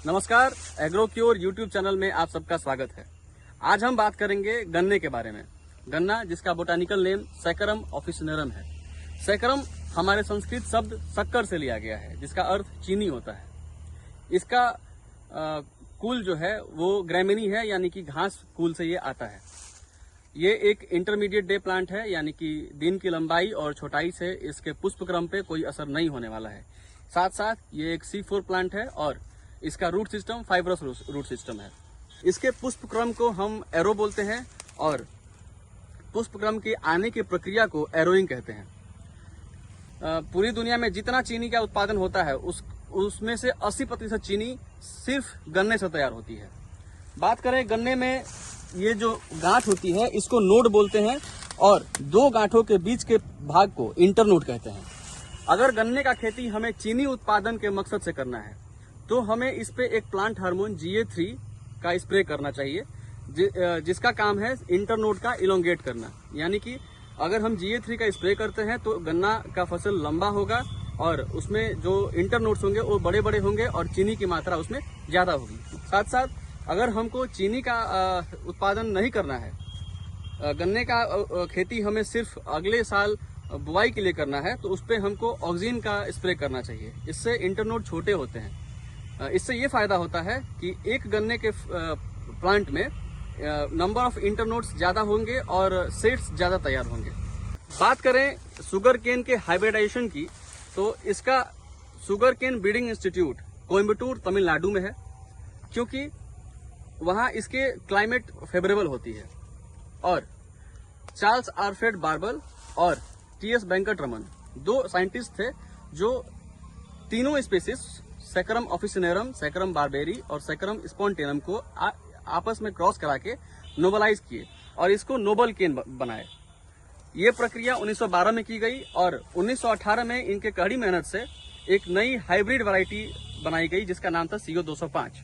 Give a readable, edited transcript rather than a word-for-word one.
नमस्कार, एग्रोक्योर YouTube channel में आप सबका स्वागत है। आज हम बात करेंगे गन्ने के बारे में। गन्ना, जिसका बोटानिकल नेम सैकरम ऑफिसिनेरम है। सैकरम हमारे संस्कृत शब्द शक्कर से लिया गया है, जिसका अर्थ चीनी होता है। इसका कुल जो है वो ग्रैमिनी है, यानी कि घास कुल से ये आता है। ये एक इंटरमीडिएट डे प्लांट है, यानी कि दिन की लंबाई और छोटाई से इसके पुष्प क्रम पे कोई असर नहीं होने वाला है। साथ साथ ये एक C4 प्लांट है और इसका root system fibrous root system है। इसके पुष्प क्रम को हम एरो बोलते हैं और पुष्प क्रम के आने की प्रक्रिया को एरोइंग कहते हैं। पूरी दुनिया में जितना चीनी का उत्पादन होता है उसमें से 80% चीनी सिर्फ गन्ने से तैयार होती है। बात करें गन्ने में, ये जो गांठ होती है इसको नोड बोलते हैं और दो गांठों के बीच के भाग को इंटरनोड कहते हैं। अगर गन्ने का खेती हमें चीनी उत्पादन के मकसद से करना है तो हमें इस पे एक प्लांट हार्मोन GA3 का स्प्रे करना चाहिए, जिसका काम है इंटरनोड का इलोंगेट करना। यानी कि अगर हम GA3 का स्प्रे करते हैं तो गन्ना का फसल लंबा होगा और उसमें जो इंटरनोड्स होंगे वो बड़े बड़े होंगे और चीनी की मात्रा उसमें ज्यादा होगी। साथ साथ अगर हमको चीनी का उत्पादन नहीं करना है, गन्ने का खेती हमें सिर्फ अगले साल बुआई के लिए करना है, तो उस पर हमको ऑक्सीन का स्प्रे करना चाहिए। इससे इंटरनोड छोटे होते हैं। इससे ये फायदा होता है कि एक गन्ने के प्लांट में नंबर ऑफ इंटरनोड्स ज्यादा होंगे और सीड्स ज्यादा तैयार होंगे। बात करें शुगर केन के हाइब्रिडाइजेशन की, तो इसका sugar cane breeding institute Coimbatore Tamil Nadu में है, क्योंकि वहां इसके क्लाइमेट फेवरेबल होती है। और चार्ल्स आल्फ्रेड बार्बल और TS वेंकटरमन दो साइंटिस्ट थे जो तीनों species Saccharum officinarum, Saccharum barberi और सैकरम स्पॉन्टेनम को आपस में क्रॉस करा के नोबलाइज किए और इसको नोबल केन बनाए। ये प्रक्रिया 1912 में की गई और 1918 में इनके कड़ी मेहनत से एक नई हाइब्रिड वैरायटी बनाई गई, जिसका नाम था CO205।